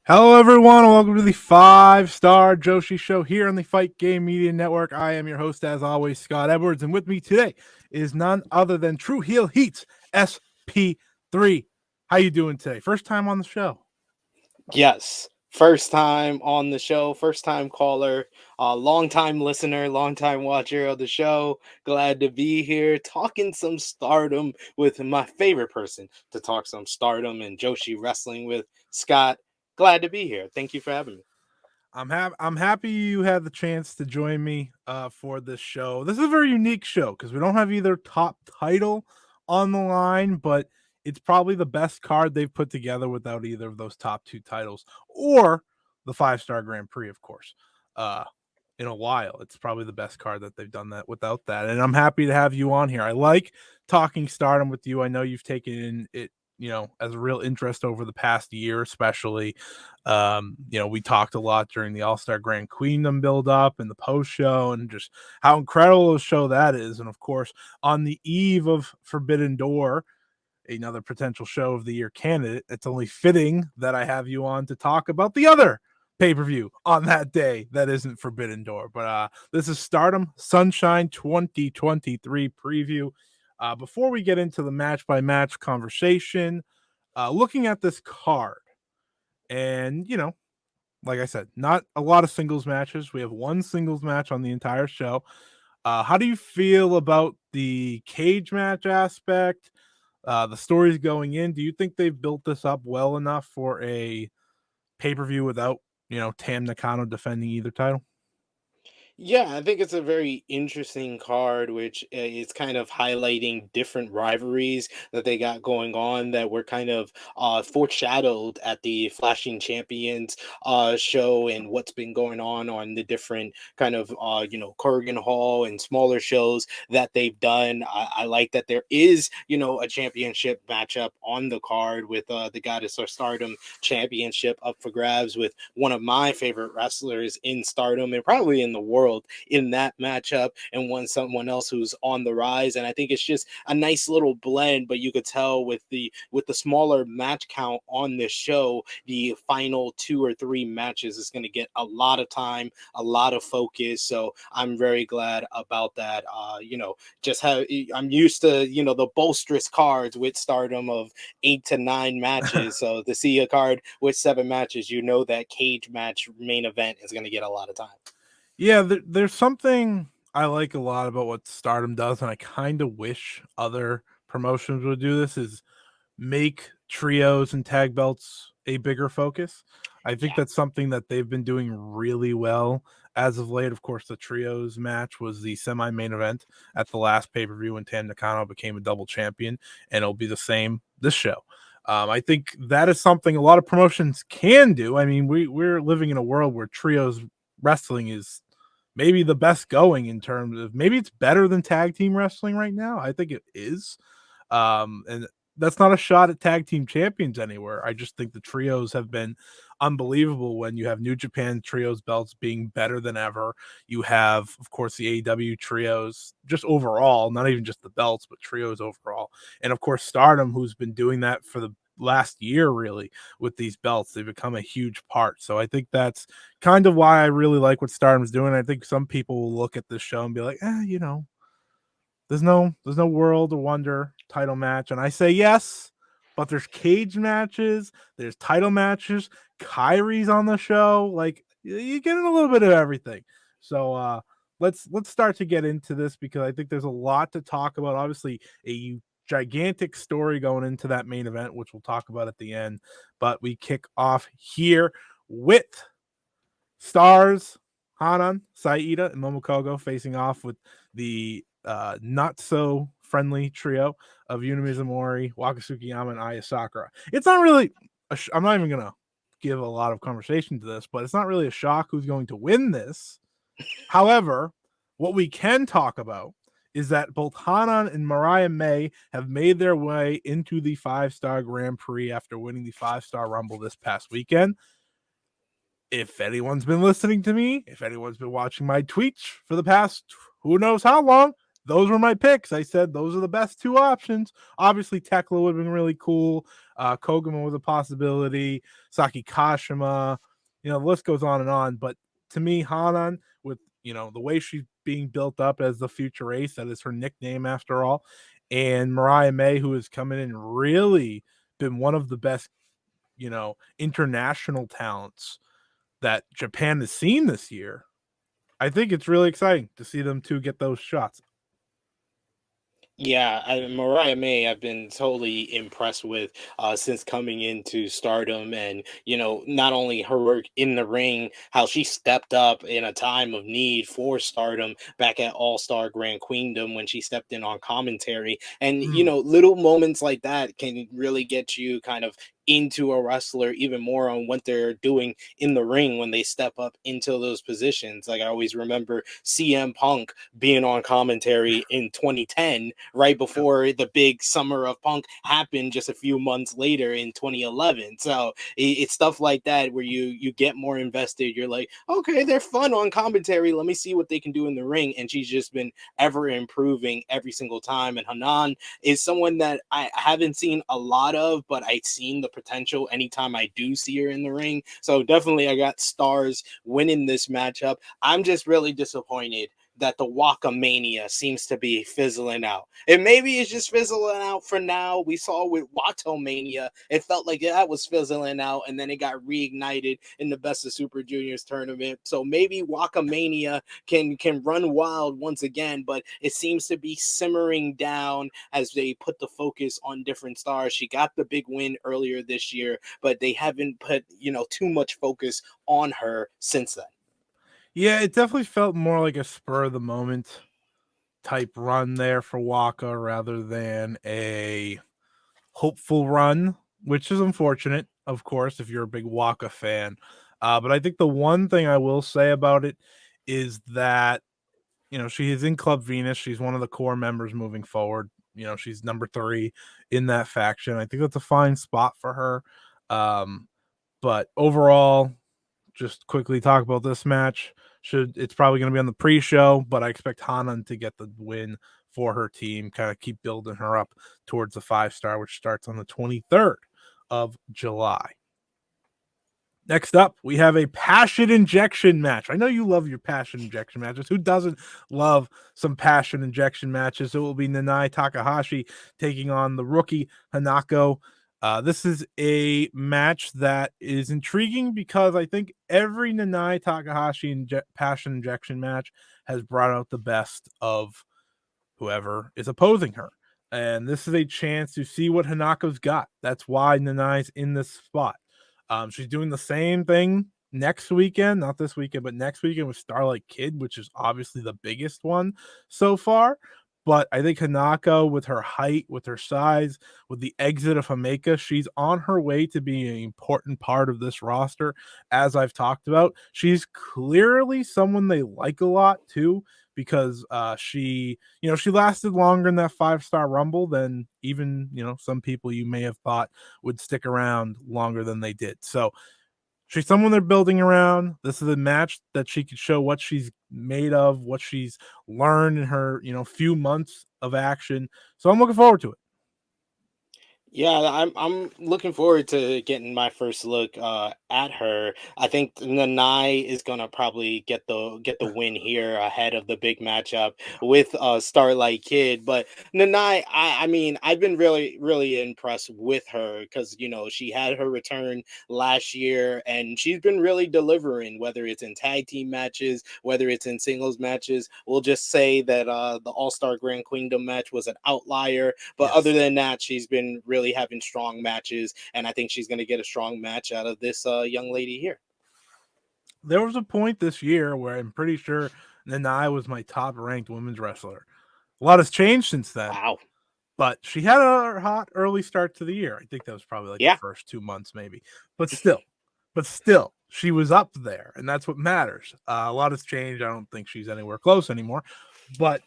Hello, everyone, and welcome to the five-star Joshi Show here on the Fight Game Media Network. I am your host, as always, Scott Edwards, and with me today is none other than True Heel Heats SP3. How you doing today? First time on the show. Yes, first time on the show, first time caller, long time listener, long time watcher of the show. Glad to be here talking some stardom with my favorite person to talk some stardom and Joshi wrestling with, Scott. Glad to be here. Thank you for having me. I'm happy you had the chance to join me for this show. This is a very unique show because we don't have either top title on the line, but it's probably the best card they've put together without either of those top two titles or the five-star Grand Prix, of course. In a while, it's probably the best card that they've done that without that, and I'm happy to have you on here. I like talking stardom with you. I know you've taken it as a real interest over the past year, especially. We talked a lot during the All-Star Grand Queendom build-up and the post-show and just how incredible a show that is. And of course, on the eve of Forbidden Door, another potential show of the year candidate, it's only fitting that I have you on to talk about the other pay-per-view on that day that isn't Forbidden Door. But this is Stardom Sunshine 2023 preview. Before we get into the match-by-match conversation, looking at this card, and, like I said, not a lot of singles matches. We have one singles match on the entire show. How do you feel about the cage match aspect? The stories going in? Do you think they've built this up well enough for a pay-per-view without, Tam Nakano defending either title? Yeah, I think it's a very interesting card, which is kind of highlighting different rivalries that they got going on that were kind of foreshadowed at the Flashing Champions show and what's been going on the different kind of, Kurgan Hall and smaller shows that they've done. I like that there is, a championship matchup on the card with the Goddess of Stardom championship up for grabs with one of my favorite wrestlers in Stardom and probably in the world in that matchup, and someone else who's on the rise. And I think it's just a nice little blend, but you could tell with the smaller match count on this show, the final 2 or 3 matches is going to get a lot of time, a lot of focus. So I'm very glad about that. Just how I'm used to, the bolsterous cards with Stardom of 8 to 9 matches. So to see a card with 7 matches, that cage match main event is going to get a lot of time. Yeah, there's something I like a lot about what Stardom does, and I kind of wish other promotions would do this, is make trios and tag belts a bigger focus. I think Yeah. that's something that they've been doing really well as of late. Of course, the trios match was the semi-main event at the last pay-per-view when Tam Nakano became a double champion, and it'll be the same this show. I think that is something a lot of promotions can do. I mean, we're living in a world where trios wrestling is maybe the best going, in terms of maybe it's better than tag team wrestling right now. I think it is. And that's not a shot at tag team champions anywhere. I just think the trios have been unbelievable when you have New Japan trios belts being better than ever. You have, of course, the AEW trios just overall, not even just the belts, but trios overall. And of course, Stardom, who's been doing that for the last year really with these belts. They've become a huge part. So I think that's kind of why I really like what Stardom's doing. I think some people will look at this show and be like, there's no World of Wonder title match. And I say yes, but there's cage matches, there's title matches, Kyrie's on the show. Like, you're getting a little bit of everything. So let's start to get into this, because I think there's a lot to talk about. Obviously, a gigantic story going into that main event, which we'll talk about at the end. But we kick off here with Stars, Hanan, Saida, and Momokogo facing off with the not so friendly trio of Yuna Mizumori, Waka Tsukiyama, and Aya Sakura. It's not really, I'm not even going to give a lot of conversation to this, but it's not really a shock who's going to win this. However, what we can talk about is that both Hanan and Mariah May have made their way into the 5-star Grand Prix after winning the 5-star Rumble this past weekend. If anyone's been listening to me, if anyone's been watching my tweets for the past who knows how long, those were my picks. I said those are the best two options. Obviously, Tekla would have been really cool. Koguma was a possibility. Saki Kashima. The list goes on and on. But to me, Hanan, with the way she's being built up as the future ace, that is her nickname after all, and Mariah May, who has come in and really been one of the best, international talents that Japan has seen this year. I think it's really exciting to see them two get those shots. Yeah, Mariah May, I've been totally impressed with since coming into Stardom, and not only her work in the ring, how she stepped up in a time of need for Stardom back at All Star Grand Queendom when she stepped in on commentary, and Mm. little moments like that can really get you kind of into a wrestler even more on what they're doing in the ring when they step up into those positions. Like I always remember CM Punk being on commentary in 2010, right Yep. before the big summer of Punk happened just a few months later in 2011. So it's stuff like that where you get more invested. You're like, okay, they're fun on commentary. Let me see what they can do in the ring. And she's just been ever improving every single time. And Hanan is someone that I haven't seen a lot of, but I've seen the potential anytime I do see her in the ring. So definitely I got stars winning this matchup. I'm just really disappointed that the Waka Mania seems to be fizzling out. And maybe it's just fizzling out for now. We saw with Wato Mania, it felt like that was fizzling out, and then it got reignited in the Best of Super Juniors tournament. So maybe Waka Mania can run wild once again, but it seems to be simmering down as they put the focus on different stars. She got the big win earlier this year, but they haven't put too much focus on her since then. Yeah, it definitely felt more like a spur of the moment type run there for Waka rather than a hopeful run, which is unfortunate, of course, if you're a big Waka fan. But I think the one thing I will say about it is that, she is in Club Venus. She's one of the core members moving forward. She's number 3 in that faction. I think that's a fine spot for her. But overall, just quickly talk about this match. It's probably going to be on the pre-show, but I expect Hanan to get the win for her team, kind of keep building her up towards the 5-star, which starts on the 23rd of July. Next up, we have a passion injection match. I know you love your passion injection matches. Who doesn't love some passion injection matches? It will be Nanae Takahashi taking on the rookie Hanako. This is a match that is intriguing because I think every Nanae Takahashi passion injection match has brought out the best of whoever is opposing her. And this is a chance to see what Hanako's got. That's why Nanae's in this spot. She's doing the same thing next weekend, not this weekend, but next weekend with Starlight Kid, which is obviously the biggest one so far. But I think Hanako, with her height, with her size, with the exit of Hameka, she's on her way to be an important part of this roster. As I've talked about, she's clearly someone they like a lot too, because she lasted longer in that 5-star Rumble than even some people you may have thought would stick around longer than they did. So she's someone they're building around. This is a match that she could show what she's made of, what she's learned in her few months of action. So I'm looking forward to it. Yeah, I'm looking forward to getting my first look at her. I think Nanai is gonna probably get the win here ahead of the big matchup with Starlight Kid. But Nanai, I mean, I've been really impressed with her because she had her return last year and she's been really delivering, whether it's in tag team matches, whether it's in singles matches. We'll just say that the All Star Grand Queendom match was an outlier, but other Yes. than that, she's been really having strong matches, and I think she's going to get a strong match out of this young lady here. There was a point this year where I'm pretty sure Nanai was my top ranked women's wrestler. A lot has changed since then, Wow. but she had a hot early start to the year. I think that was probably like the Yeah. first 2 months, maybe. But still, she was up there, and that's what matters. A lot has changed. I don't think she's anywhere close anymore, but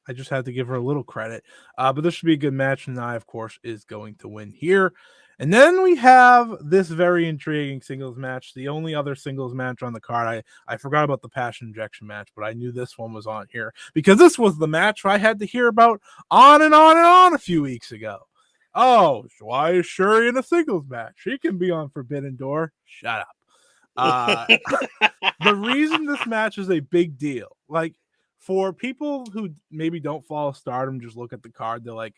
I just had to give her a little credit. But this should be a good match, and I, of course, is going to win here. And then we have this very intriguing singles match, the only other singles match on the card. I forgot about the passion injection match, but I knew this one was on here because this was the match I had to hear about on and on and on a few weeks ago. Oh, why is Shuri in a singles match? She can be on Forbidden Door. Shut up. The reason this match is a big deal, like for people who maybe don't follow Stardom, just look at the card. They're like,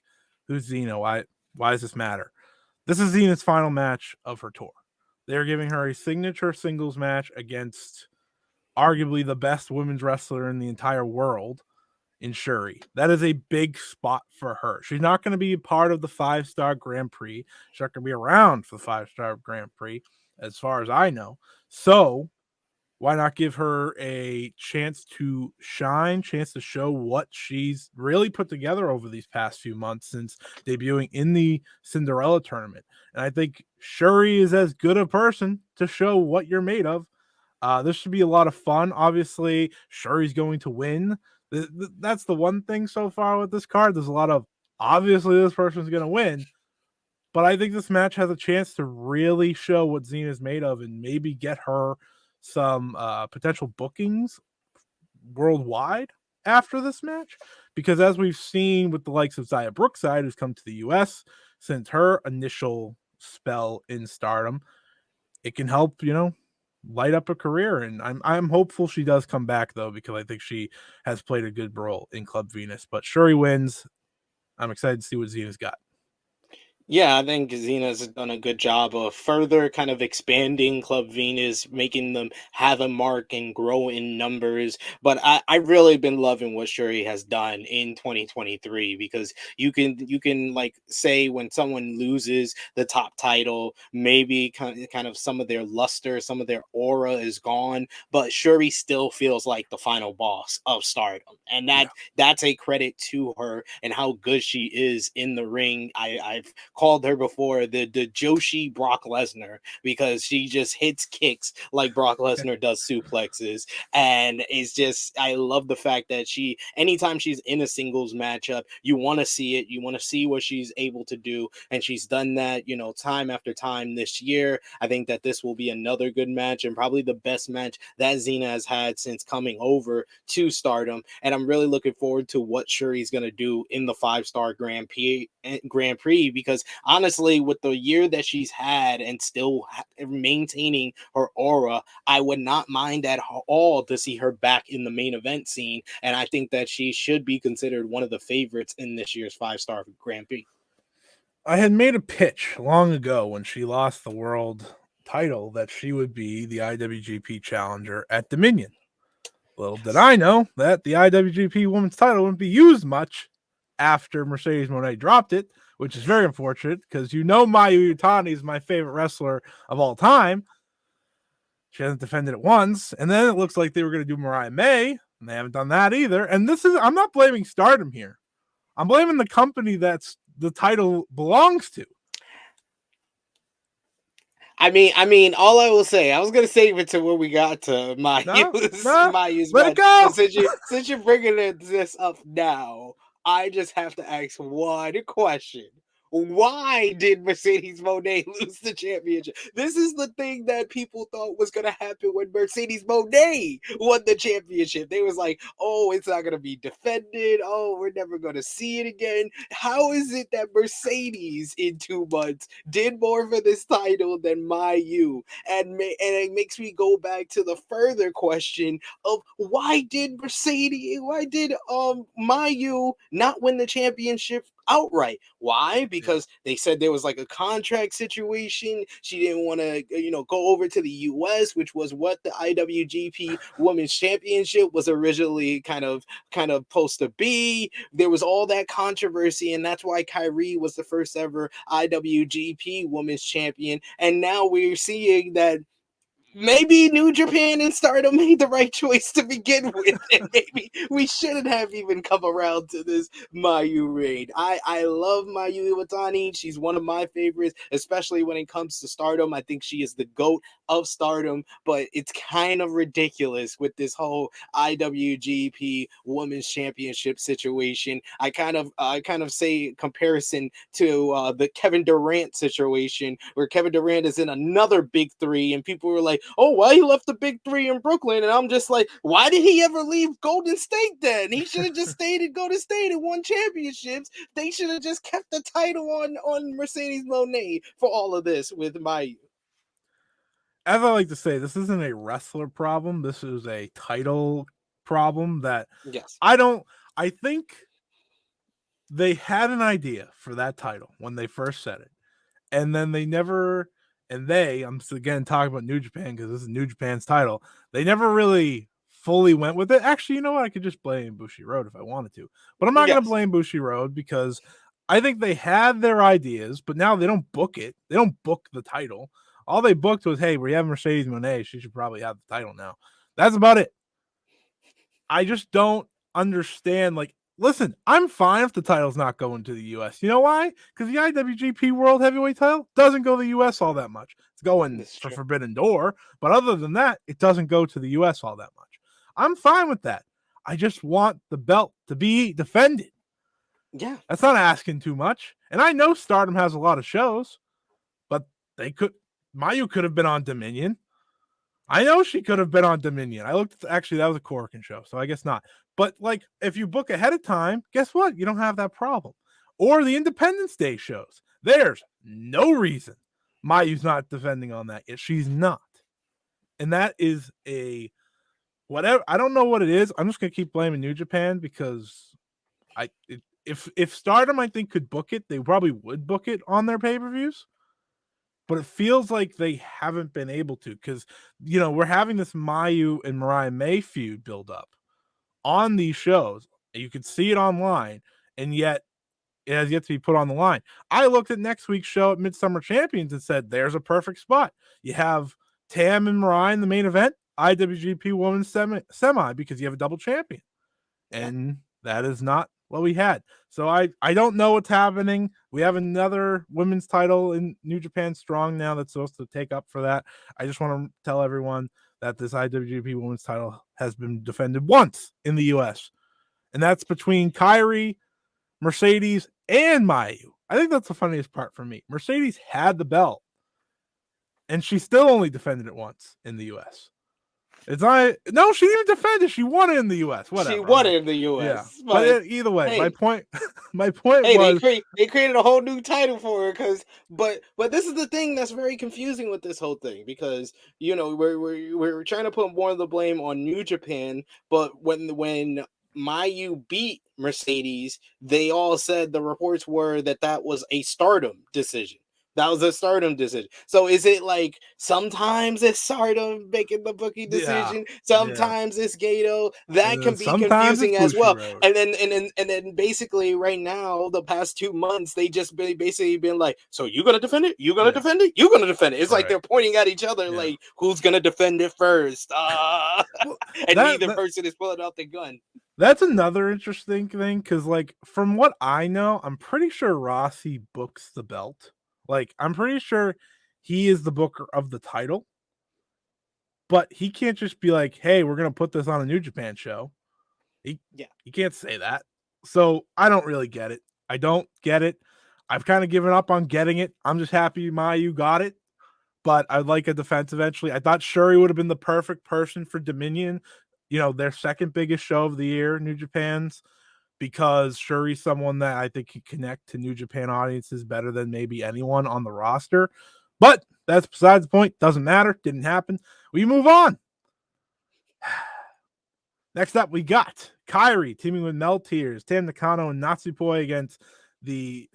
"Who's Xena? Why does this matter?" This is Xena's final match of her tour. They're giving her a signature singles match against arguably the best women's wrestler in the entire world in Shuri. That is a big spot for her. She's not going to be part of the 5-star Grand Prix. She's not going to be around for the 5-star Grand Prix, as far as I know. So why not give her a chance to shine, chance to show what she's really put together over these past few months since debuting in the Cinderella tournament? And I think Shuri is as good a person to show what you're made of. This should be a lot of fun. Obviously, Shuri's going to win. That's the one thing so far with this card. There's a lot of obviously this person's going to win. But I think this match has a chance to really show what Xena's made of and maybe get her some potential bookings worldwide after this match. Because as we've seen with the likes of Zaya Brookside, who's come to the US since her initial spell in Stardom, it can help, light up a career. And I'm hopeful she does come back though, because I think she has played a good role in Club Venus. But Shuri wins. I'm excited to see what Xena's got. Yeah, I think Xena's done a good job of further kind of expanding Club Venus, making them have a mark and grow in numbers. But I really been loving what Shuri has done in 2023 because you can like say when someone loses the top title, maybe kind of some of their luster, some of their aura is gone, but Shuri still feels like the final boss of Stardom, and Yeah. that's a credit to her and how good she is in the ring. I've called her before the Joshi Brock Lesnar because she just hits kicks like Brock Lesnar does suplexes. And it's just, I love the fact that anytime she's in a singles matchup, you want to see it. You want to see what she's able to do. And she's done that, time after time this year. I think that this will be another good match and probably the best match that Xena has had since coming over to Stardom. And I'm really looking forward to what Shuri's going to do in the 5-star Grand Prix because honestly, with the year that she's had and still maintaining her aura, I would not mind at all to see her back in the main event scene. And I think that she should be considered one of the favorites in this year's 5-star Grand Prix. I had made a pitch long ago when she lost the world title that she would be the IWGP challenger at Dominion. Little did I know that the IWGP Women's title wouldn't be used much after Mercedes Moné dropped it, which is very unfortunate because Mayu Iwatani is my favorite wrestler of all time. She hasn't defended it once, and then it looks like they were going to do Mariah May, and they haven't done that either. And I'm not blaming Stardom here. I'm blaming the company that's the title belongs to. I mean, all I will say, I was gonna save it to when we got to No, Mayu's let it match, go. but since you're bringing this up now, I just have to ask one question: why did Mercedes Moné lose the championship? This is the thing that people thought was gonna happen when Mercedes Moné won the championship. They was like, "Oh, it's not gonna be defended. Oh, we're never gonna see it again." How is it that Mercedes in 2 months did more for this title than Mayu? And it makes me go back to the further question of why did Mayu not win the championship outright? Why? Because they said there was like a contract situation. She didn't want to, go over to the US, which was what the IWGP Women's Championship was originally kind of supposed to be. There was all that controversy, and that's why Kyrie was the first ever IWGP Women's Champion. And now we're seeing that maybe New Japan and Stardom made the right choice to begin with, and maybe we shouldn't have even come around to this Mayu reign. I love Mayu Iwatani. She's one of my favorites, especially when it comes to Stardom. I think she is the GOAT of Stardom, but it's kind of ridiculous with this whole IWGP Women's Championship situation. I kind of say comparison to the Kevin Durant situation, where Kevin Durant is in another big three, and people were like, "Oh, why he left the big three in Brooklyn?" And I'm just like, "Why did he ever leave Golden State? Then he should have just stayed in Golden State and won championships. They should have just kept the title on Mercedes Moné for all of this with Mayu." As I like to say, this isn't a wrestler problem. This is a title problem that Yes. I think they had an idea for that title when they first said it. And then they never, I'm again talking about New Japan because this is New Japan's title. They never really fully went with it. Actually, you know what? I could just blame Bushiroad if I wanted to, but I'm not going to Yes. blame Bushiroad because I think they had their ideas, but now they don't book it. They don't book the title. All they booked was, hey, we have Mercedes Moné. She should probably have the title now. That's about it. I just don't understand. Like, listen, I'm fine if the title's not going to the US. You know why? Because the IWGP World Heavyweight title doesn't go to the US all that much. It's going That's for true. Forbidden Door, but other than that, it doesn't go to the US all that much. I'm fine with that. I just want the belt to be defended. Yeah. That's not asking too much. And I know Stardom has a lot of shows, but Mayu could have been on Dominion. I know she could have been on Dominion. Actually, that was a Corkin show, so I guess not. But like, if you book ahead of time, guess what? You don't have that problem. Or the Independence Day shows. There's no reason Mayu's not defending on that. She's not. And that is a whatever. I don't know what it is. I'm just gonna keep blaming New Japan because if Stardom I think could book it, they probably would book it on their pay-per-views. But it feels like they haven't been able to because, we're having this Mayu and Mariah May feud build up on these shows. You can see it online, and yet it has yet to be put on the line. I looked at next week's show at Midsummer Champions and said, there's a perfect spot. You have Tam and Mariah in the main event, IWGP Women's Semi, because you have a double champion. Yeah. And that is not what we had. So I don't know what's happening. We have another women's title in New Japan Strong now that's supposed to take up for that. I just want to tell everyone that this IWGP women's title has been defended once in the US, and that's between Kairi, Mercedes, and Mayu. I think that's the funniest part for me. Mercedes had the belt, and she still only defended it once in the US. It's not. No, she didn't even defend it. She won it in the U.S. Whatever. She won it in the Yeah, U.S. but either way, hey, my point hey, was they created a whole new title for her but this is the thing that's very confusing with this whole thing, because we're trying to put more of the blame on New Japan, but when Mayu beat Mercedes, they all said, the reports were that was a Stardom decision. That was a Stardom decision. So is it like sometimes it's Stardom making the booking yeah, decision, yeah, sometimes it's Gato? That and then can be sometimes it's confusing as Bushi well. Road. And then basically right now, the past 2 months, they just basically been like, so you gonna defend it? You gonna Yeah, defend it? You gonna defend it? It's like right. they're pointing at each other, Yeah. like, who's gonna defend it first? Well, And that, neither that person is pulling out the gun. that's another interesting thing because, like, from what I know, I'm pretty sure Rossi books the belt. Like, I'm pretty sure he is the booker of the title, but he can't just be like, "Hey, we're gonna put this on a New Japan show." He Yeah. he can't say that. So I don't really get it. I don't get it. I've kind of given up on getting it. I'm just happy Mayu got it, but I'd like a defense eventually. I thought Shuri would have been the perfect person for Dominion, their second biggest show of the year, New Japan's, because Shuri's someone that I think can connect to New Japan audiences better than maybe anyone on the roster. But that's besides the point. Doesn't matter. Didn't happen. We move on. Next up, we got Kairi teaming with Mel Tears, Tam Nakano, and Natsupoi against the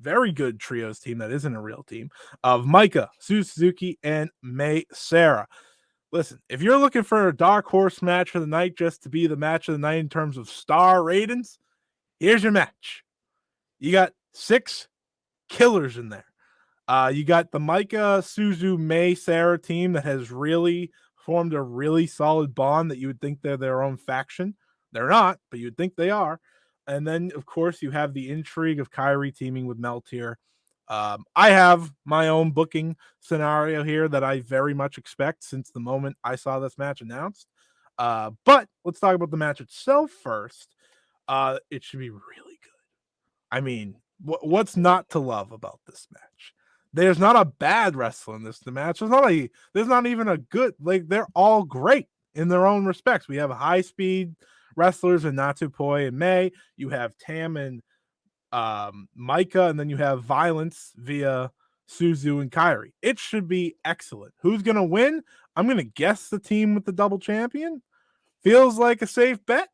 very good trios team that isn't a real team of Micah, Suzuki, and May Sarah. Listen, if you're looking for a dark horse match for the night just to be the match of the night in terms of star ratings, here's your match. You got 6 killers in there. You got the Micah, Suzu, May, Sarah team that has really formed a really solid bond that you would think they're their own faction. They're not, but you'd think they are. And then, of course, you have the intrigue of Kyrie teaming with Meltier. I have my own booking scenario here that I very much expect since the moment I saw this match announced. But let's talk about the match itself first. It should be really good. I mean, what's not to love about this match? There's not a bad wrestler in this match. There's not even a good, like, they're all great in their own respects. We have high speed wrestlers in Natsupoi and May. You have Tam and Micah, and then you have Violence via Suzu and Kyrie. It should be excellent. Who's gonna win? I'm gonna guess the team with the double champion. Feels like a safe bet.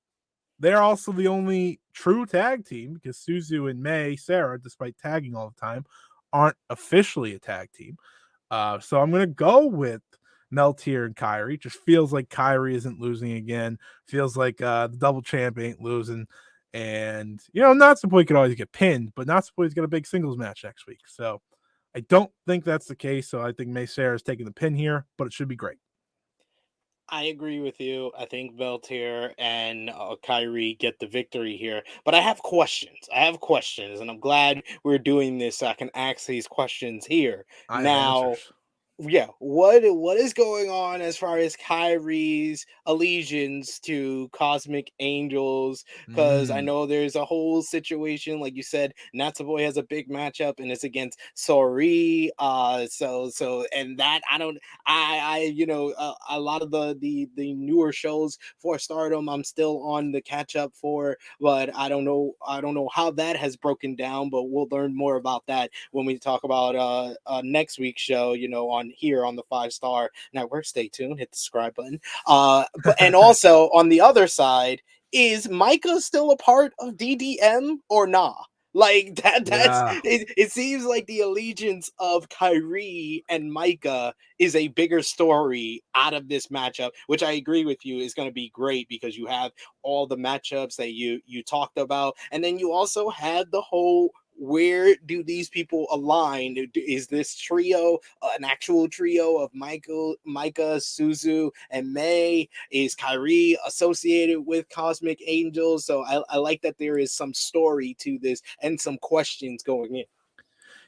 They're also the only true tag team because Suzu and May, Sarah, despite tagging all the time, aren't officially a tag team. So I'm going to go with Meltier and Kyrie. Just feels like Kyrie isn't losing again. Feels like the double champ ain't losing. And, Natsupoi could always get pinned, but Natsupoi's got a big singles match next week. So I don't think that's the case. So I think May Sarah is taking the pin here, but it should be great. I agree with you. I think Beltier and Kyrie get the victory here. But I have questions. And I'm glad we're doing this so I can ask these questions here. I have Now, answers. yeah, what is going on as far as Kyrie's allegiance to Cosmic Angels? Because I Mm. know there's a whole situation, like you said, Natsupoi has a big matchup and it's against Sori. And that I don't, a lot of the newer shows for Stardom, I'm still on the catch up for, but I don't know how that has broken down, but we'll learn more about that when we talk about next week's show, on here on the 5 Star Network. Stay tuned, hit the subscribe button. But and also on the other side, is Micah still a part of DDM or not? Like that's Yeah. it seems like the allegiance of Kyrie and Micah is a bigger story out of this matchup, which I agree with you is going to be great because you have all the matchups that you talked about, and then you also had the whole, where do these people align? Is this trio an actual trio of Micah, Suzu, and May? Is Kyrie associated with Cosmic Angels? So I like that there is some story to this and some questions going in.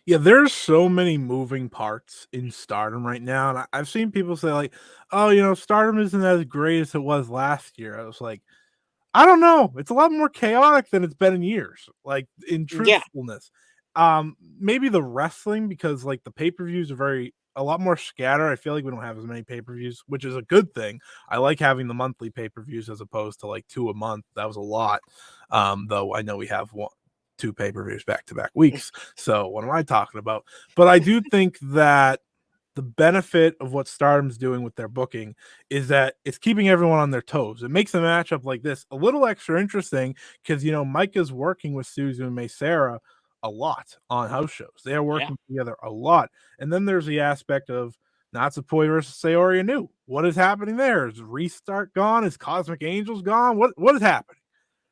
Yeah, there's so many moving parts in Stardom right now, and I've seen people say like, "Oh, Stardom isn't as great as it was last year." I was like, I don't know. It's a lot more chaotic than it's been in years. Like in Yeah, truthfulness, maybe the wrestling because like the pay per views are a lot more scattered. I feel like we don't have as many pay per views, which is a good thing. I like having the monthly pay per views as opposed to like 2 a month. That was a lot. Though I know we have 2 pay per views back to back weeks. So what am I talking about? But I do think that the benefit of what Stardom's doing with their booking is that it's keeping everyone on their toes. It makes a matchup like this a little extra interesting because Micah's working with Suzu and Sarah a lot on house shows. They are yeah. working together a lot. And then there's the aspect of Natsupoi versus Sayori Anu. What is happening there? Is Restart gone? Is Cosmic Angels gone? What is happening?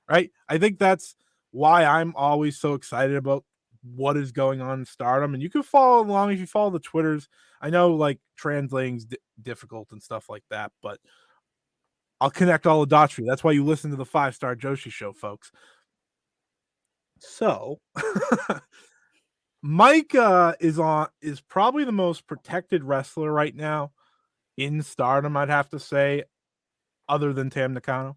Right? I think that's why I'm always so excited about what is going on in Stardom. And you can follow along if you follow the Twitters. I know like translating's difficult and stuff like that, but I'll connect all the dots for you. That's why you listen to the 5 Star Joshi show, folks. So Mike is probably the most protected wrestler right now in Stardom, I'd have to say, other than Tam Nakano.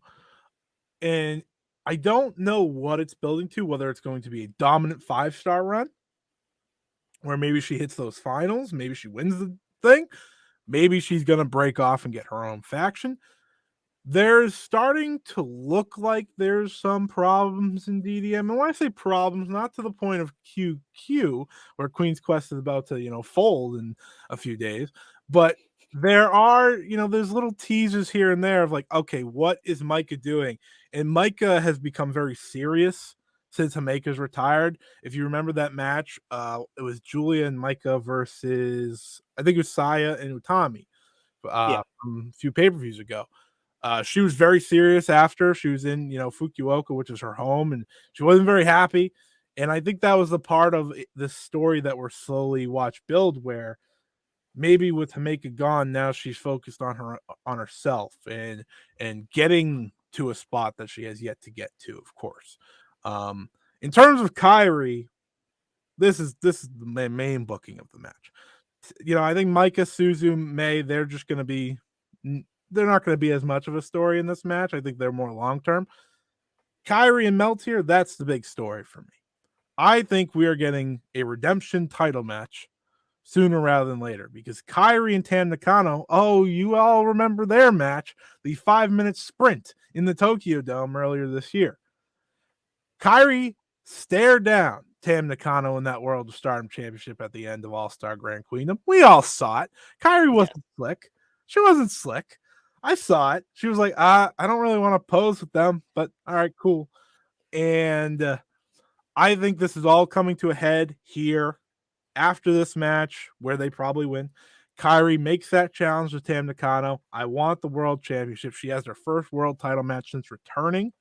And I don't know what it's building to, whether it's going to be a dominant 5 star run, where maybe she hits those finals, maybe she wins the thing, maybe she's going to break off and get her own faction. There's starting to look like there's some problems in DDM. And when I say problems, not to the point of QQ, where Queen's Quest is about to, fold in a few days, but there are, there's little teasers here and there of like, okay, what is Micah doing? And Micah has become very serious since Hameka's retired. If you remember that match, it was Julia and Micah versus, I think it was Saya and Utami Yeah. from a few pay-per-views ago. She was very serious after she was in, Fukuoka, which is her home, and she wasn't very happy. And I think that was the part of this story that we're slowly watch build, where maybe with Hameka gone, now she's focused on herself and getting to a spot that she has yet to get to, of course. In terms of Kyrie, this is the main booking of the match. I think Micah, Suzu, May, they're just going to be, they're not going to be as much of a story in this match. I think they're more long term. Kyrie and Meltier, that's the big story for me. I think we are getting a redemption title match sooner rather than later, because Kyrie and Tam Nakano, you all remember their match, the 5-minute sprint in the Tokyo Dome earlier this year. Kyrie stared down Tam Nakano in that World of Stardom Championship at the end of All-Star Grand Queendom. We all saw it. Kyrie wasn't slick. She wasn't slick. I saw it. She was like, I don't really want to pose with them, but all right, cool. And I think this is all coming to a head here after this match, where they probably win. Kyrie makes that challenge with Tam Nakano. I want the World Championship. She has her first world title match since returning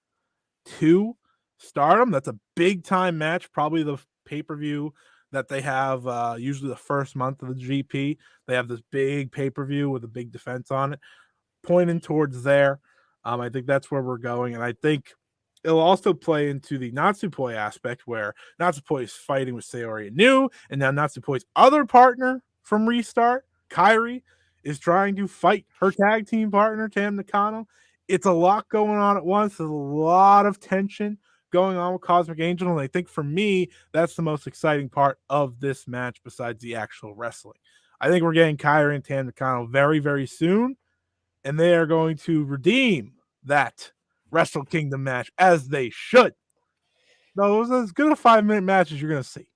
to Stardom. That's a big time match, probably the pay-per-view that they have usually the first month of the GP. They have this big pay-per-view with a big defense on it, pointing towards there. I think that's where we're going, and I think it'll also play into the Natsupoi aspect, where Natsupoi is fighting with Sayori Anew, and now Natsupoi's other partner from Restart, Kyrie, is trying to fight her tag team partner, Tam Nakano. It's a lot going on at once. There's a lot of tension going on with Cosmic Angel, and I think for me, that's the most exciting part of this match besides the actual wrestling. I think we're getting Kyrie and Tam Nakano very, very soon, and they are going to redeem that Wrestle Kingdom match as they should. No, it was as good a 5-minute match as you're going to see.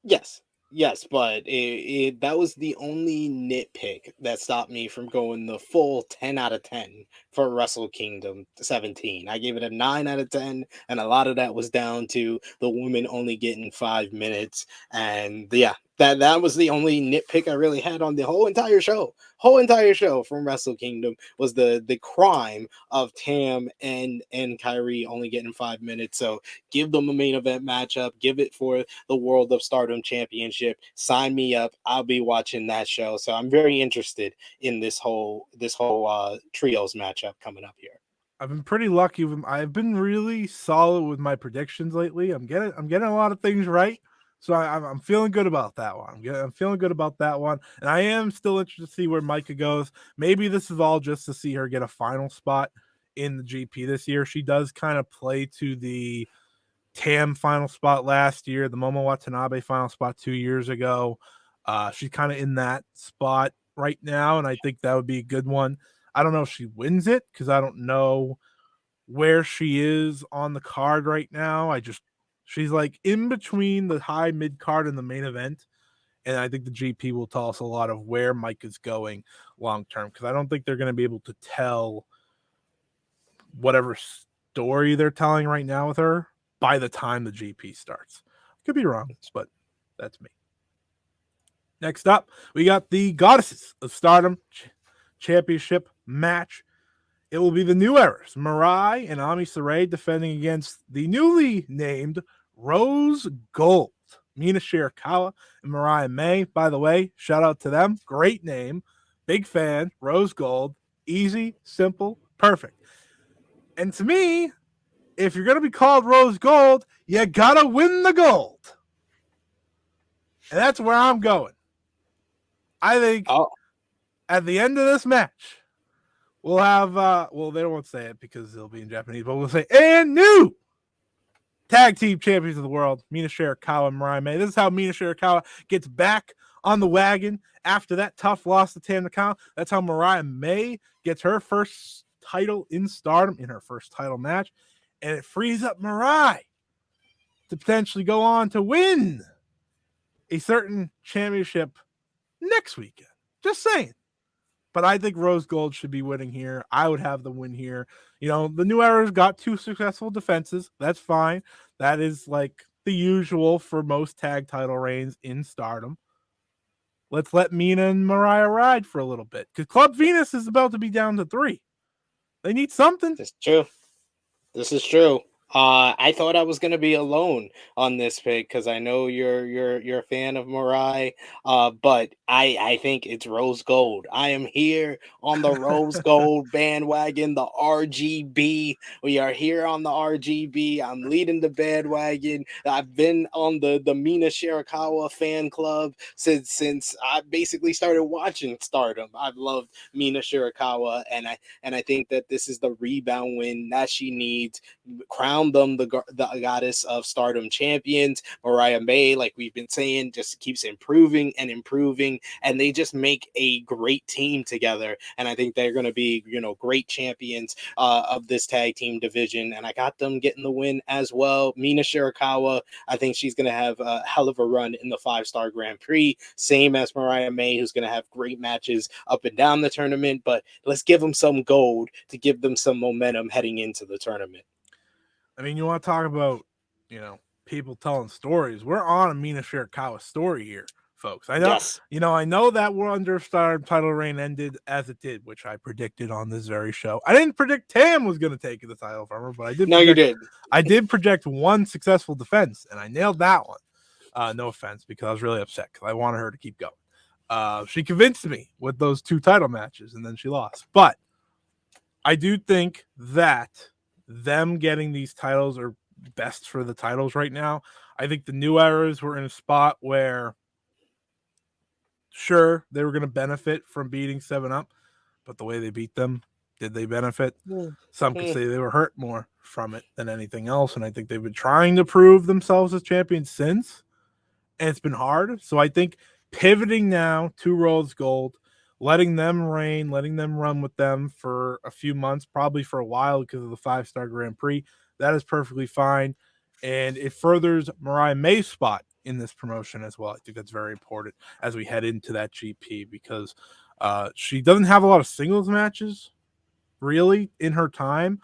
Yes, but that was the only nitpick that stopped me from going the full 10 out of 10 for Wrestle Kingdom 17. I gave it a 9 out of 10, and a lot of that was down to the women only getting 5 minutes. And yeah, that was the only nitpick I really had on the whole entire show. Whole entire show from Wrestle Kingdom was the crime of Tam and Kyrie only getting 5 minutes. So give them a main event matchup, give it for the World of Stardom Championship. Sign me up. I'll be watching that show. So I'm very interested in this whole trios matchup coming up here. I've been pretty lucky. I've been really solid with my predictions lately. I'm getting a lot of things right. So I'm feeling good about that one. I'm feeling good about that one. And I am still interested to see where Micah goes. Maybe this is all just to see her get a final spot in the GP this year. She does kind of play to the Tam final spot last year, the Momo Watanabe final spot 2 years ago. She's kind of in that spot right now, and I think that would be a good one. I don't know if she wins it, because I don't know where she is on the card right now. She's like in between the high mid card and the main event. And I think the GP will tell us a lot of where Mike is going long term, because I don't think they're going to be able to tell whatever story they're telling right now with her by the time the GP starts. Could be wrong, but that's me. Next up, we got the Goddesses of Stardom Championship match. It will be the New Eras, Mirai and Ami Sarai, defending against the newly named Rose Gold, Mina Shirakawa and Mariah May. By the way, shout out to them. Great name. Big fan. Rose Gold. Easy, simple, perfect. And to me, if you're going to be called Rose Gold, you got to win the gold. And that's where I'm going. I think at the end of this match, we'll have, they won't say it because it'll be in Japanese, but we'll say, and new tag team champions of the world, Mina Shirakawa and Mariah May. This is how Mina Shirakawa gets back on the wagon after that tough loss to Tam Nakano. That's how Mariah May gets her first title in Stardom in her first title match. And it frees up Mariah to potentially go on to win a certain championship next weekend. Just saying. But I think Rose Gold should be winning here. I would have the win here. The New Era's got 2 successful defenses. That's fine. That is like the usual for most tag title reigns in Stardom. Let's let Mina and Mariah ride for a little bit, because Club Venus is about to be down to 3. They need something. That's true. This is true. I thought I was gonna be alone on this pick because I know you're a fan of Mirai. But I think it's Rose Gold. I am here on the Rose Gold bandwagon, the RGB. We are here on the RGB. I'm leading the bandwagon. I've been on the Mina Shirakawa fan club since I basically started watching Stardom. I've loved Mina Shirakawa, and I think that this is the rebound win that she needs. Crown them the goddess of Stardom champions. Mariah May, like we've been saying, just keeps improving and improving, and they just make a great team together. And I think they're going to be, great champions of this tag team division. And I got them getting the win as well. Mina Shirakawa, I think she's going to have a hell of a run in the 5-star Grand Prix, same as Mariah May, who's going to have great matches up and down the tournament. But let's give them some gold to give them some momentum heading into the tournament. I mean, you want to talk about, people telling stories. We're on a Mina Shirakawa story here, folks. Yes. I know that World Understar title reign ended as it did, which I predicted on this very show. I didn't predict Tam was going to take the title from her, but You did. I did project one successful defense, and I nailed that one. No offense, because I was really upset because I wanted her to keep going. She convinced me with those 2 title matches, and then she lost. But I do think that them getting these titles are best for the titles right now. I think the New Eras were in a spot where, sure, they were going to benefit from beating 7-Up, but the way they beat them, did they benefit? Some could say they were hurt more from it than anything else, and I think they've been trying to prove themselves as champions since, and it's been hard. So I think pivoting now to Rose Gold, letting them reign, letting them run with them for a few months, probably for a while because of the 5-star Grand Prix, that is perfectly fine. And it furthers Mariah May's spot in this promotion as well. I think that's very important as we head into that GP because she doesn't have a lot of singles matches really in her time.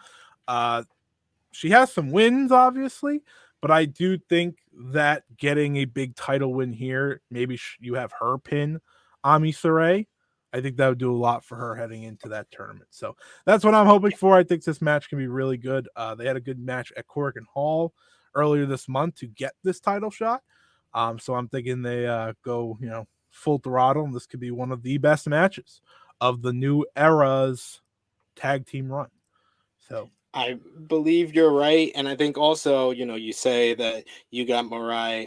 She has some wins, obviously, but I do think that getting a big title win here, maybe you have her pin Ami Saray. I think that would do a lot for her heading into that tournament. So that's what I'm hoping for. I think this match can be really good. They had a good match at Cork and Hall earlier this month to get this title shot. So I'm thinking they go, full throttle, and this could be one of the best matches of the new era's tag team run. So I believe you're right, and I think also, you say that you got Mariah,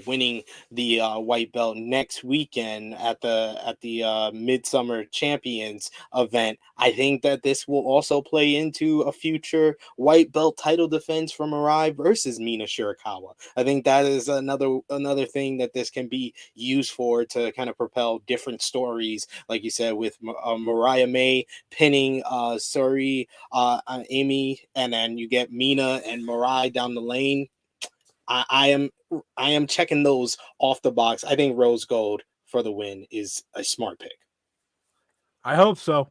winning the white belt next weekend at the Midsummer Champions event. I think that this will also play into a future white belt title defense for Mariah versus Mina Shirakawa. I think that is another thing that this can be used for to kind of propel different stories, like you said, with Mariah May pinning Suri, Amy, and then you get Mina and Mirai down the lane. I am checking those off the box. I think Rose Gold for the win is a smart pick. I hope so.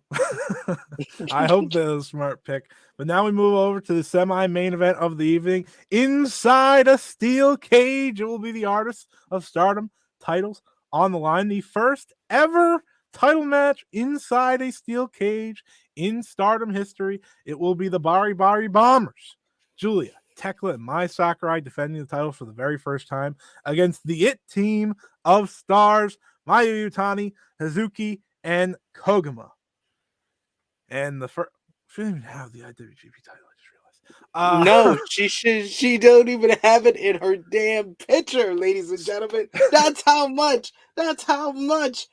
I hope that was a smart pick. But now we move over to the semi-main event of the evening. Inside a steel cage, it will be the Artists of Stardom titles on the line. The first ever title match inside a steel cage in Stardom history. It will be the Bari Bari Bombers, Julia, Tekla, and Mai Sakurai defending the title for the very first time against the IT team of stars, Mayu Utani, Hazuki, and Koguma. And the first, she didn't even have the IWGP title. I just realized. No, she don't even have it in her damn picture, ladies and gentlemen. That's how much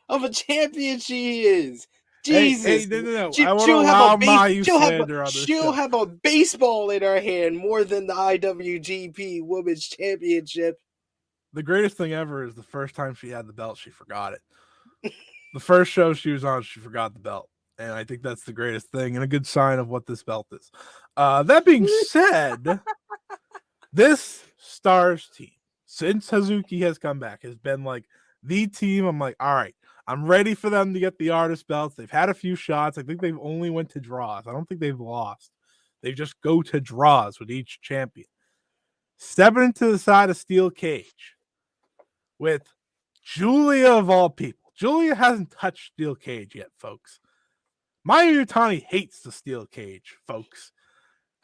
of a champion she is. Hey, Jesus. no. She, I won't she'll have a allow base Mayu slander on this she'll show. have a baseball in her hand more than the IWGP Women's Championship. The greatest thing ever is the first time she had the belt, she forgot it. The first show she was on, she forgot the belt. And I think that's the greatest thing and a good sign of what this belt is. That being said, this Stars team, since Hazuki has come back, has been like the team. I'm like, all right, I'm ready for them to get the artist belts. They've had a few shots. I think they've only went to draws. I don't think they've lost. They just go to draws with each champion. Stepping into the side of steel cage with Julia of all people. Julia hasn't touched steel cage yet, folks. Mayu Utani hates the steel cage, folks.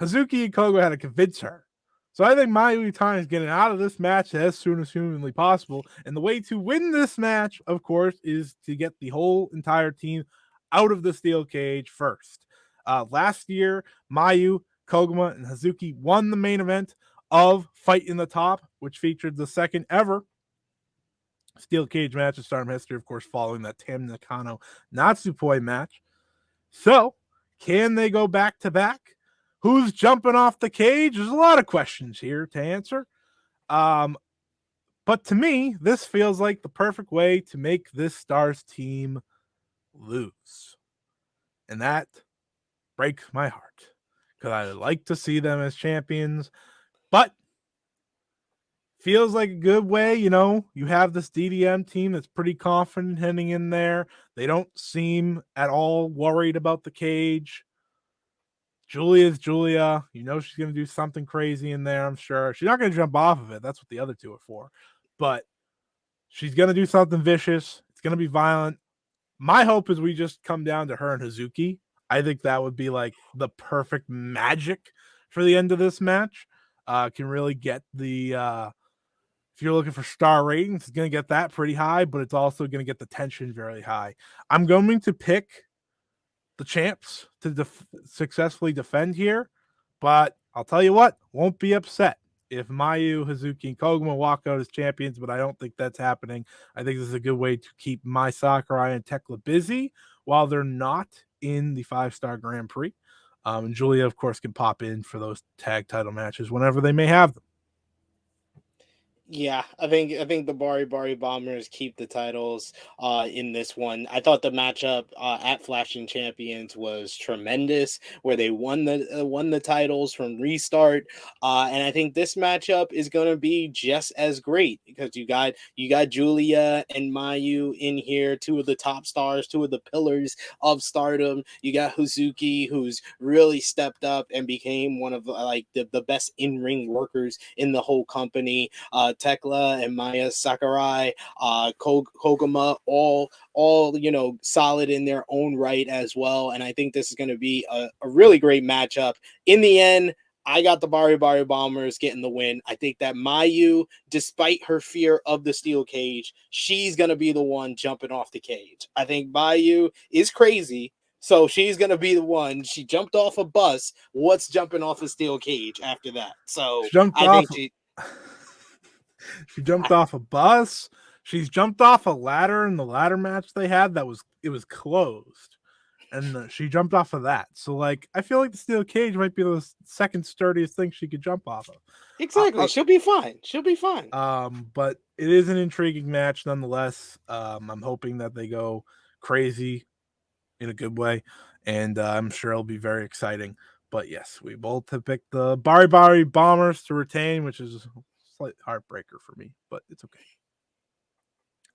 Hazuki and Kogo had to convince her. So I think Mayu Iwatani is getting out of this match as soon as humanly possible. And the way to win this match, of course, is to get the whole entire team out of the steel cage first. Last year, Mayu, Koguma, and Hazuki won the main event of Fight in the Top, which featured the second ever steel cage match in Stardom history, of course, following that Tam Nakano Natsupoi match. So, can they go back to back? Who's jumping off the cage? There's a lot of questions here to answer. But to me, this feels like the perfect way to make this Stars team lose. And that breaks my heart because I like to see them as champions, but feels like a good way. You have this DDM team that's pretty confident heading in there. They don't seem at all worried about the cage. Julia's Julia. She's going to do something crazy in there, I'm sure. She's not going to jump off of it. That's what the other two are for. But she's going to do something vicious. It's going to be violent. My hope is we just come down to her and Hazuki. I think that would be like the perfect magic for the end of this match. Can really get the if you're looking for star ratings, it's going to get that pretty high, but it's also going to get the tension very high. I'm going to pick the champs to successfully defend here, but I'll tell you what, won't be upset if Mayu, Hazuki, and Koguma walk out as champions, but I don't think that's happening. I think this is a good way to keep Mai Sakurai and Tekla busy while they're not in the 5-star Grand Prix. And Julia, of course, can pop in for those tag title matches whenever they may have them. Yeah, I think the Bari Bombers keep the titles in this one. I thought the matchup at Flashing Champions was tremendous, where they won the titles from Restart, and I think this matchup is going to be just as great because you got Julia and Mayu in here, two of the top stars, two of the pillars of Stardom. You got Hazuki, who's really stepped up and became one of like the best in-ring workers in the whole company. Tekla and Maya Sakurai, Koguma, all solid in their own right as well. And I think this is going to be a really great matchup. In the end, I got the Bari Bombers getting the win. I think that Mayu, despite her fear of the steel cage, she's going to be the one jumping off the cage. I think Mayu is crazy, so she's going to be the one. She jumped off a bus. What's jumping off a steel cage after that? So I think she jumped off a bus. She's jumped off a ladder in the ladder match they had. It was closed, and she jumped off of that. So like, I feel like the steel cage might be the second sturdiest thing she could jump off of. Exactly, she'll be fine. She'll be fine. But it is an intriguing match nonetheless. I'm hoping that they go crazy in a good way, and I'm sure it'll be very exciting. But yes, we both have picked the Bari Bombers to retain, which is slight heartbreaker for me, but it's okay.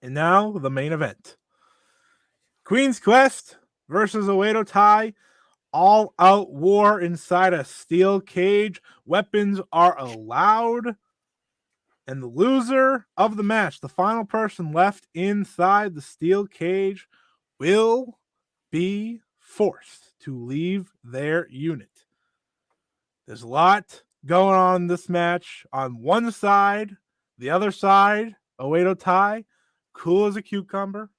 And now the main event. Queen's Quest versus Oedo Tai. All out war inside a steel cage. Weapons are allowed. And the loser of the match, the final person left inside the steel cage, will be forced to leave their unit. There's a lot going on in this match. On one side, the other side, Oedo Tai, cool as a cucumber.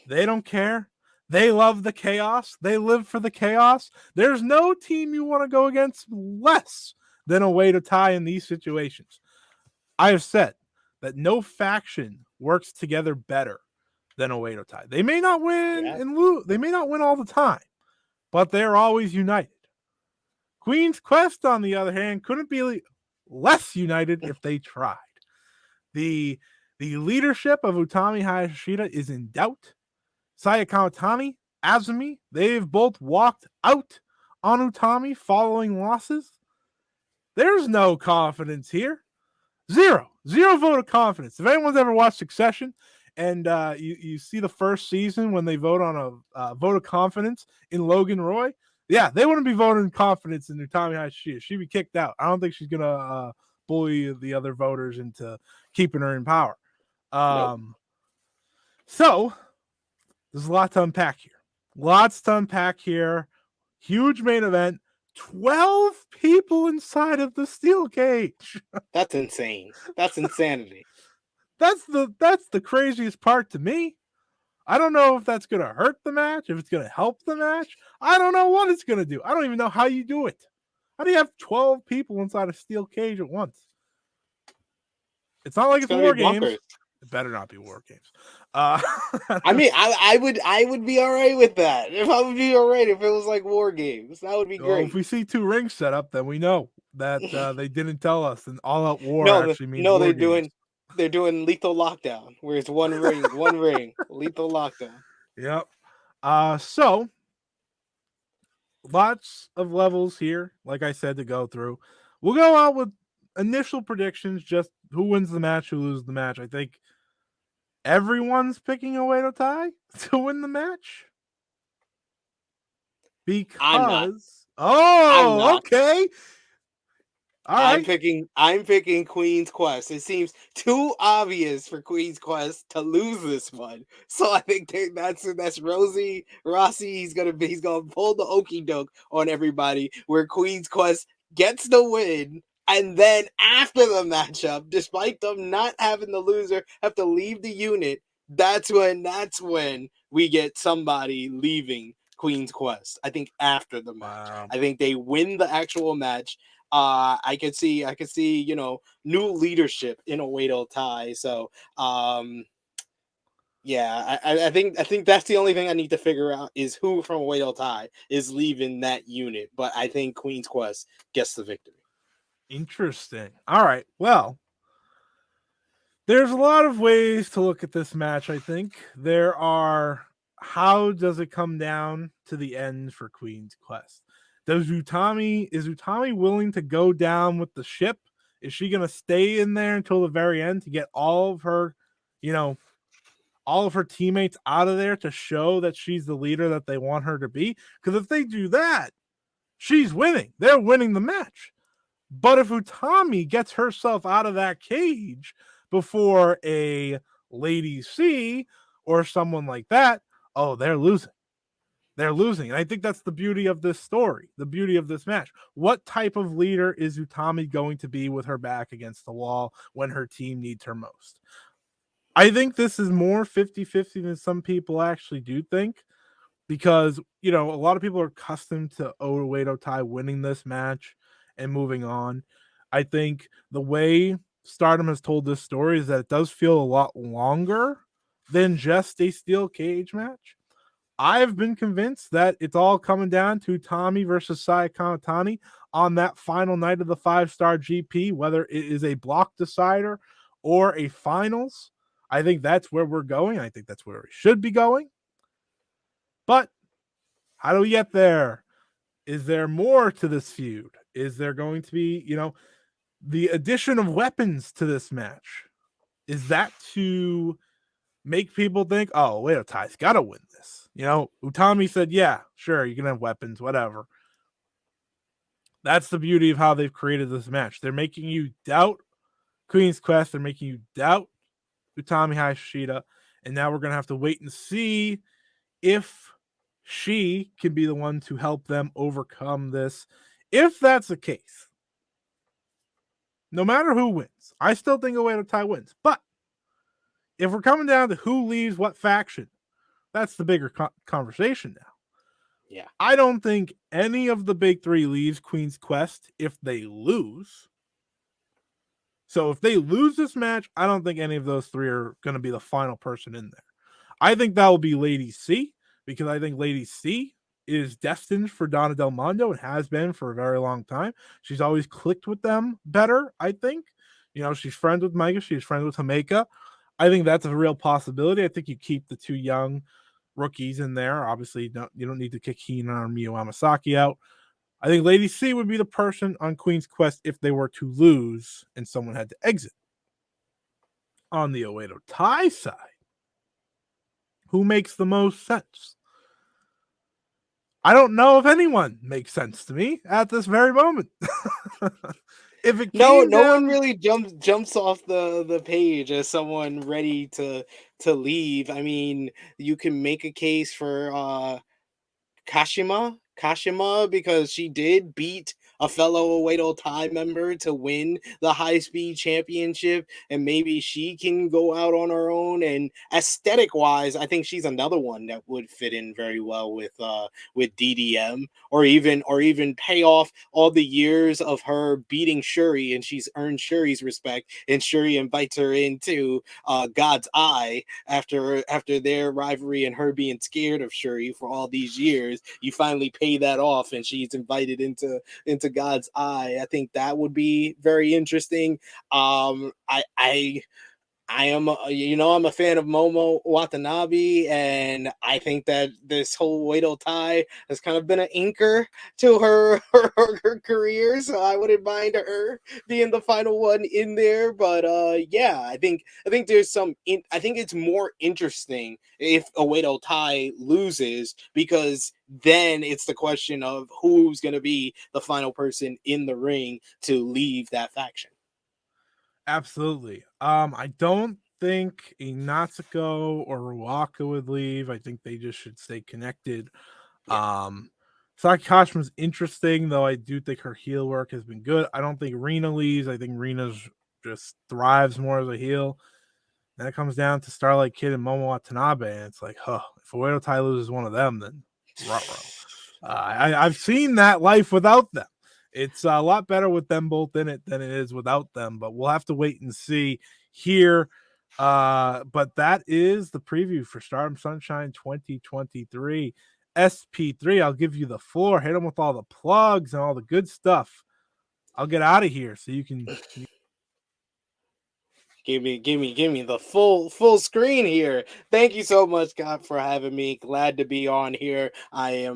They don't care. They love the chaos. They live for the chaos. There's no team you want to go against less than Oedo Tai in these situations. I have said that no faction works together better than Oedo Tai. They may not win and lose. They may not win all the time, but they're always united. Queen's Quest, on the other hand, couldn't be less united if they tried. The leadership of Utami Hayashida is in doubt. Saya Kamatani, Azumi, they've both walked out on Utami following losses. There's no confidence here. Zero vote of confidence. If anyone's ever watched Succession and you see the first season when they vote on a vote of confidence in Logan Roy, yeah, they wouldn't be voting confidence in Utami Hayashida. She'd be kicked out. I don't think she's gonna bully the other voters into keeping her in power. Nope. So there's a lot to unpack here. Lots to unpack here. Huge main event. 12 people inside of the steel cage. That's insane. That's insanity. That's the craziest part to me. I don't know if that's gonna hurt the match, if it's gonna help the match. I don't know what it's gonna do. I don't even know how you do it. How do you have 12 people inside a steel cage at once? It's not like It's it's gonna War be Games. bonkers. It better not be War Games. I mean, I would be all right with that. If I would be all right if it was like War Games, that would be Well, if great. we see 2 rings set up, then we know that they didn't tell us, and All Out War actually means no, War Games. they're doing Lethal Lockdown, where it's one ring, Lethal Lockdown. Yep. So lots of levels here, like I said, to go through. We'll go out with initial predictions, just who wins the match, who loses the match. I think everyone's picking Oedo Tai to win the match. I'm not. Because I'm oh, not. okay. All right. I'm picking Queen's Quest. It seems too obvious for Queen's Quest to lose this one. So I think that's Rossi. He's gonna pull the okey doke on everybody where Queen's Quest gets the win. And then after the matchup, despite them not having the loser have to leave the unit, that's when we get somebody leaving Queen's Quest. I think after the match. Wow. I think they win the actual match. I could see, new leadership in Oedo Tai. So, yeah, I think that's the only thing I need to figure out is who from Oedo Tai is leaving that unit. But I think Queen's Quest gets the victory. Interesting. All right. Well, there's a lot of ways to look at this match, I think. There are how does it come down to the end for Queen's Quest? Is Utami willing to go down with the ship? Is she gonna stay in there until the very end to get all of her, all of her teammates out of there to show that she's the leader that they want her to be? Because if they do that, she's winning. They're winning the match. But if Utami gets herself out of that cage before a Lady C or someone like that, oh, they're losing. They're losing. And I think that's the beauty of this story, the beauty of this match. What type of leader is Utami going to be with her back against the wall when her team needs her most? I think this is more 50-50 than some people actually do think because, a lot of people are accustomed to Oedo Tai winning this match and moving on. I think the way Stardom has told this story is that it does feel a lot longer than just a steel cage match. I've been convinced that it's all coming down to Tommy versus Saya Kamatani on that final night of the 5-star GP, whether it is a block decider or a finals. I think that's where we're going. I think that's where we should be going. But how do we get there? Is there more to this feud? Is there going to be, the addition of weapons to this match? Is that to make people think, oh, wait, Tai's got to win this? Utami said, yeah, sure, you can have weapons, whatever. That's the beauty of how they've created this match. They're making you doubt Queen's Quest. They're making you doubt Utami Hayashida. And now we're going to have to wait and see if she can be the one to help them overcome this. If that's the case, no matter who wins, I still think Oedo Tai wins. But if we're coming down to who leaves what faction, that's the bigger conversation now. Yeah. I don't think any of the big three leaves Queen's Quest if they lose. So if they lose this match, I don't think any of those three are going to be the final person in there. I think that will be Lady C, because I think Lady C is destined for Donna Del Mondo and has been for a very long time. She's always clicked with them better, I think. She's friends with Micah. She's friends with Hameka. I think that's a real possibility. I think you keep the two young rookies in there. Obviously, you don't need to kick Heenan or Miyu Amasaki out. I think Lady C would be the person on Queen's Quest if they were to lose and someone had to exit. On the Oedo Tai side, who makes the most sense? I don't know if anyone makes sense to me at this very moment. If it No came one down, really jumps off the page as someone ready to leave. I mean, you can make a case for Kashima Kashima because she did beat a fellow Oedo Tai member to win the high speed championship, and maybe she can go out on her own. And aesthetic wise, I think she's another one that would fit in very well with DDM, or even pay off all the years of her beating Shuri, and she's earned Shuri's respect, and Shuri invites her into God's Eye after their rivalry and her being scared of Shuri for all these years. You finally pay that off, and she's invited into God's Eye. I think that would be very interesting. I am, I'm a fan of Momo Watanabe, and I think that this whole Wado Tai has kind of been an anchor to her career. So I wouldn't mind her being the final one in there. But yeah, I think there's I think it's more interesting if a Wado Tai loses, because then it's the question of who's going to be the final person in the ring to leave that faction. Absolutely. I don't think a Natsuko or Ruaka would leave. I think they just should stay connected. Yeah. Saki Kashima's interesting, though I do think her heel work has been good. I don't think Rina leaves. I think Rina's just thrives more as a heel. Then it comes down to Starlight Kid and Momo Watanabe, and it's like, huh, if Oedo Tai loses one of them, then ruh-roh. I've seen that life without them. It's a lot better with them both in it than it is without them, but we'll have to wait and see here. But that is the preview for Stardom Sunshine 2023. SP3, I'll give you the floor. Hit them with all the plugs and all the good stuff. I'll get out of here so you can. Give me the full screen here. Thank you so much, Scott, for having me. Glad to be on here. I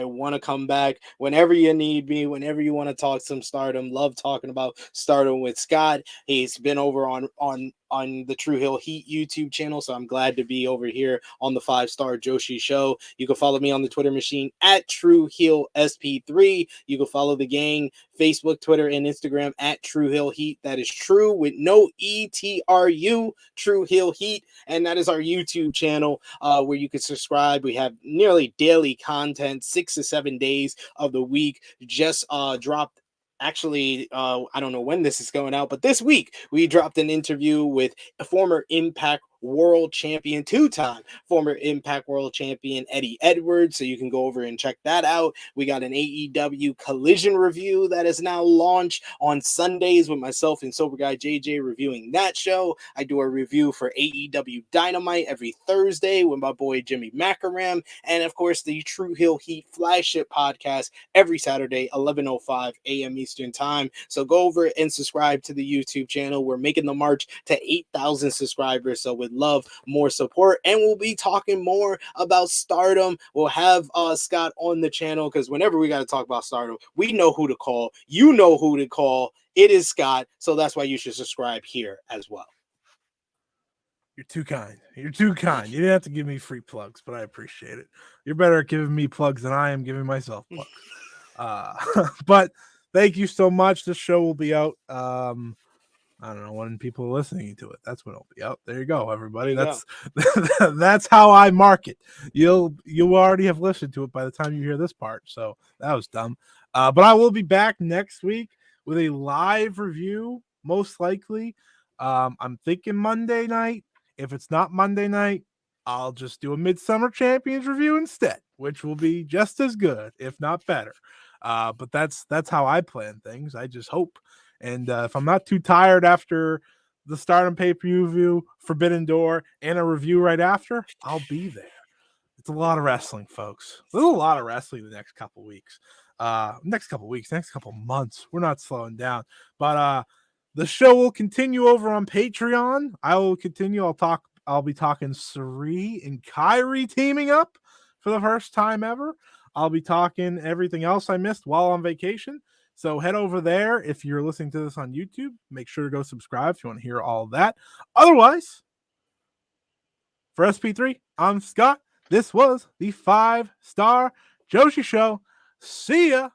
want to come back whenever you need me, whenever you want to talk some Stardom. Love talking about Stardom with Scott. He's been over on the True Hill Heat YouTube channel, so I'm glad to be over here on the 5-Star Joshi show. You can follow me on the Twitter machine at True Hill SP3. You can follow the gang Facebook, Twitter, and Instagram at True Hill Heat. That is true with no ETRU, True Hill Heat. And that is our YouTube channel where you can subscribe. We have nearly daily content, 6 to 7 days of the week. Just dropped. Actually, I don't know when this is going out, but this week we dropped an interview with a former Impact World Champion, 2-time former Impact World Champion Eddie Edwards. So you can go over and check that out. We got an AEW Collision review that is now launched on Sundays with myself and Sober Guy JJ reviewing that show. I do a review for AEW Dynamite every Thursday with my boy Jimmy Macaram, and of course the True Hill Heat flagship podcast every Saturday, 11:05 a.m. Eastern time. So go over and subscribe to the YouTube channel. We're making the march to 8,000 subscribers, so would love more support. And we'll be talking more about Stardom. We'll have Scott on the channel, because whenever we got to talk about Stardom, we know who to call. You know who to call. It is Scott. So that's why you should subscribe here as well. You're too kind. You're too kind. You didn't have to give me free plugs, but I appreciate it. You're better at giving me plugs than I am giving myself plugs. But thank you so much. This show will be out. I don't know when people are listening to it. That's when it'll be out. There you go, everybody. That's how I market. You already have listened to it by the time you hear this part. So that was dumb. But I will be back next week with a live review, most likely. I'm thinking Monday night. If it's not Monday night, I'll just do a Midsummer Champions review instead, which will be just as good, if not better. But that's how I plan things. I just hope. And if I'm not too tired after the Stardom pay-per-view review, Forbidden Door, and a review right after, I'll be there. It's a lot of wrestling, folks. There's a lot of wrestling the next couple weeks. Next couple months. We're not slowing down. But the show will continue over on Patreon. I will continue. I'll be talking Suri and Kyrie teaming up for the first time ever. I'll be talking everything else I missed while on vacation. So head over there. If you're listening to this on YouTube, make sure to go subscribe if you want to hear all of that. Otherwise, for SP3, I'm Scott. This was the 5-Star Joshi Show. See ya.